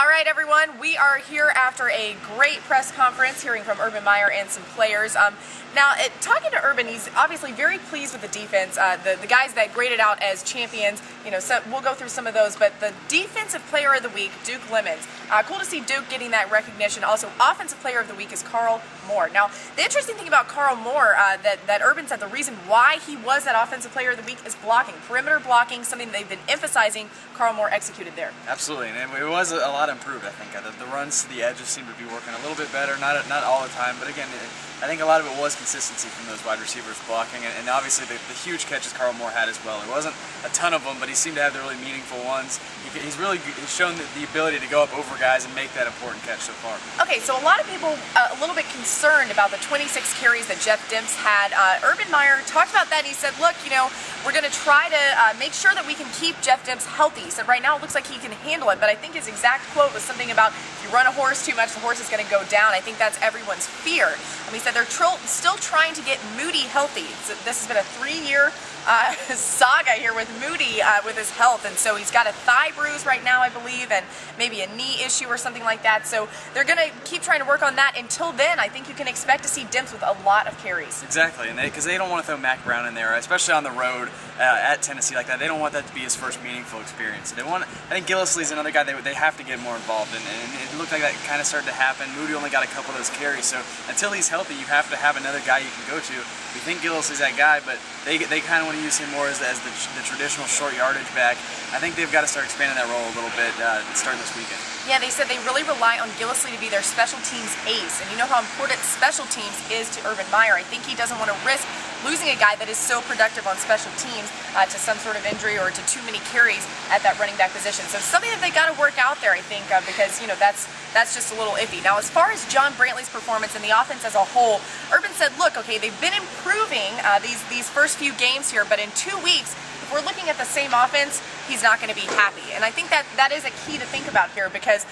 All right, everyone, we are here after a great press conference hearing from Urban Meyer and some players. Now, talking to Urban, he's obviously very pleased with the defense. The guys that graded out as champions, so we'll go through some of those, but the Defensive Player of the Week, Duke Lemons. Cool to see Duke getting that recognition. Also, Offensive Player of the Week is Carl Moore. Now, the interesting thing about Carl Moore, that Urban said the reason why he was that Offensive Player of the Week is blocking. Perimeter blocking, something they've been emphasizing. Carl Moore executed there. Absolutely, and it was a lot improved, I think. The runs to the edges seem to be working a little bit better, not all the time, but again, I think a lot of it was consistency from those wide receivers blocking, and obviously the huge catches Carl Moore had as well. It wasn't a ton of them, but he seemed to have the really meaningful ones. He's shown the ability to go up over guys and make that important catch so far. Okay, so a lot of people a little bit concerned about the 26 carries that Jeff Demps had. Urban Meyer talked about that, and he said, look, we're going to try to make sure that we can keep Jeff Demps healthy. He said right now it looks like he can handle it, but I think his exact quote was something about if you run a horse too much, the horse is going to go down. I think that's everyone's fear. He said they're still trying to get Moody healthy. So this has been a 3-year saga here with Moody with his health, and so he's got a thigh bruise right now, I believe, and maybe a knee issue or something like that. So they're going to keep trying to work on that. Until then, I think you can expect to see Demps with a lot of carries. Exactly, and because they don't want to throw Mac Brown in there, especially on the road at Tennessee like that. They don't want that to be his first meaningful experience. I think Gillislee's another guy they have to get more involved in, and it looked like that kind of started to happen. Moody only got a couple of those carries, so until he's healthy, you have to have another guy you can go to. We think Gillislee's that guy, but they kind of want to use him more as the traditional short yardage back. I think they've got to start expanding that role a little bit starting this weekend. Yeah, they said they really rely on Gillislee to be their special teams ace, and you know how important special teams is to Urban Meyer. I think he doesn't want to risk losing a guy that is so productive on special teams to some sort of injury or to too many carries at that running back position. So something that they got to work out there, I think, because that's just a little iffy. Now, as far as John Brantley's performance and the offense as a whole, Urban said, look, okay, they've been improving these first few games here, but in 2 weeks, if we're looking at the same offense, he's not going to be happy. And I think that is a key to think about here because,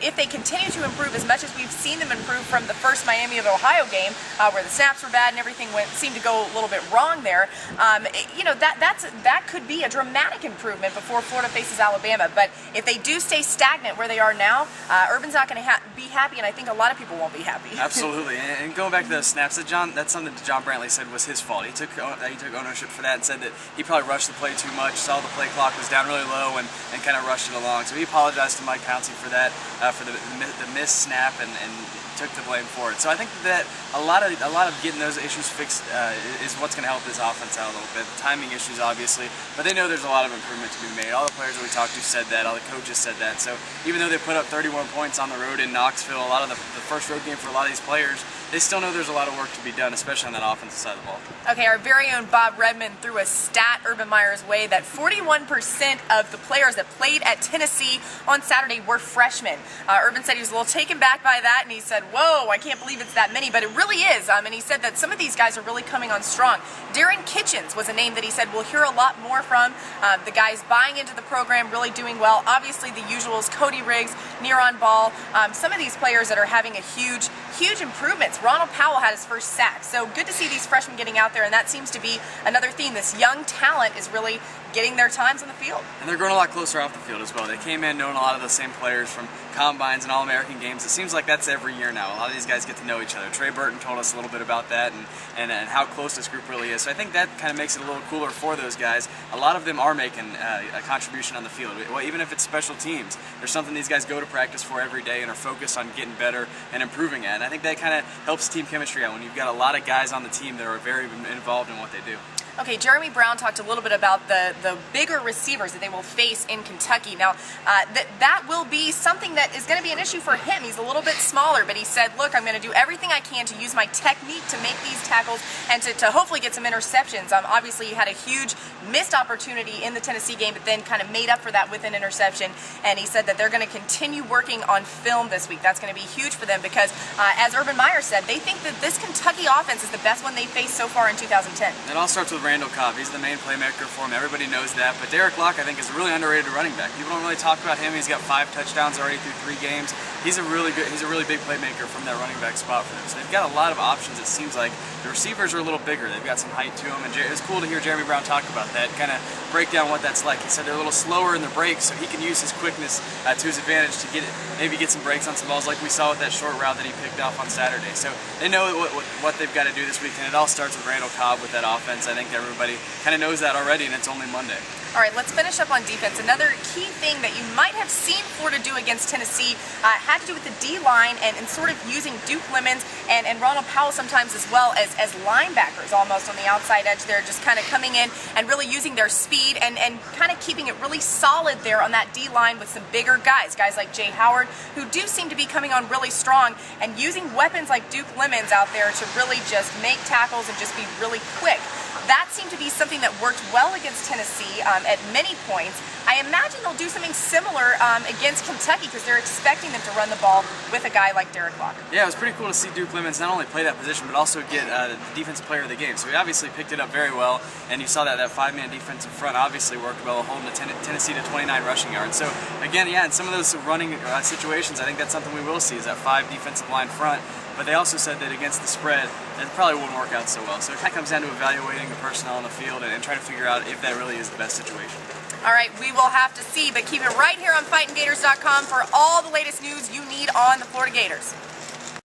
if they continue to improve as much as we've seen them improve from the first Miami of Ohio game, where the snaps were bad and everything seemed to go a little bit wrong there, that could be a dramatic improvement before Florida faces Alabama. But if they do stay stagnant where they are now, Urban's not going to be happy, and I think a lot of people won't be happy. Absolutely. And going back to those snaps, that's something that John Brantley said was his fault. He took ownership for that and said that he probably rushed the play too much, saw the play clock was down really low, and kind of rushed it along. So he apologized to Mike Pouncey for that, for the missed snap, and took the blame for it. So I think that a lot of getting those issues fixed is what's going to help this offense out a little bit. The timing issues, obviously, but they know there's a lot of improvement to be made. All the players that we talked to said that. All the coaches said that. So even though they put up 31 points on the road in Knoxville, a lot of the first road game for a lot of these players, they still know there's a lot of work to be done, especially on that offensive side of the ball. Okay, our very own Bob Redmond threw a stat Urban Meyer's way that 41% of the players that played at Tennessee on Saturday were freshmen. Urban said he was a little taken back by that, and he said, whoa, I can't believe it's that many, but it really is. And he said that some of these guys are really coming on strong. Darren Kitchens was a name that he said we'll hear a lot more from. The guys buying into the program, really doing well. Obviously, the usuals, Cody Riggs, Neron Ball, some of these players that are having a huge improvements. Ronald Powell had his first sack. So good to see these freshmen getting out there, and that seems to be another theme. This young talent is really getting their times on the field. And they're growing a lot closer off the field as well. They came in knowing a lot of the same players from combines and All-American games. It seems like that's every year now. A lot of these guys get to know each other. Trey Burton told us a little bit about that and how close this group really is. So I think that kind of makes it a little cooler for those guys. A lot of them are making a contribution on the field. Well, even if it's special teams, there's something these guys go to practice for every day and are focused on getting better and improving at. And I think that kind of helps team chemistry out when you've got a lot of guys on the team that are very involved in what they do. Okay, Jeremy Brown talked a little bit about the bigger receivers that they will face in Kentucky. Now, that will be something that is going to be an issue for him. He's a little bit smaller, but he said, look, I'm going to do everything I can to use my technique to make these tackles and to hopefully get some interceptions. Obviously, he had a huge missed opportunity in the Tennessee game, but then kind of made up for that with an interception, and he said that they're going to continue working on film this week. That's going to be huge for them because, as Urban Meyer said, they think that this Kentucky offense is the best one they've faced so far in 2010. It all starts with Randall Cobb. He's the main playmaker for him. Everybody knows that. But Derek Locke, I think, is a really underrated running back. People don't really talk about him. He's got 5 touchdowns already through 3 games. He's a really big playmaker from that running back spot for them. So they've got a lot of options. It seems like the receivers are a little bigger. They've got some height to them, and it was cool to hear Jeremy Brown talk about that, kind of break down what that's like. He said they're a little slower in the breaks, so he can use his quickness to his advantage to maybe get some breaks on some balls, like we saw with that short route that he picked off on Saturday. So they know what they've got to do this week, and it all starts with Randall Cobb with that offense. I think everybody kind of knows that already, and it's only Monday. All right, let's finish up on defense. Another key thing that you might have seen Florida do against Tennessee had to do with the D-line and sort of using Duke Lemons and Ronald Powell sometimes as well as linebackers almost on the outside edge there, just kind of coming in and really using their speed and kind of keeping it really solid there on that D-line with some bigger guys like Jay Howard, who do seem to be coming on really strong, and using weapons like Duke Lemons out there to really just make tackles and just be really quick. That seemed to be something that worked well against Tennessee at many points. I imagine they'll do something similar against Kentucky because they're expecting them to run the ball with a guy like Derek Locke. Yeah, it was pretty cool to see Duke Lemons not only play that position, but also get the defensive player of the game. So he obviously picked it up very well, and you saw that 5-man defensive front obviously worked well, holding Tennessee to 29 rushing yards. So again, yeah, in some of those running situations, I think that's something we will see, is that 5 defensive line front. But they also said that against the spread, it probably wouldn't work out so well. So it kind of comes down to evaluating the personnel on the field and trying to figure out if that really is the best situation. All right, we will have to see, but keep it right here on FightinGators.com for all the latest news you need on the Florida Gators.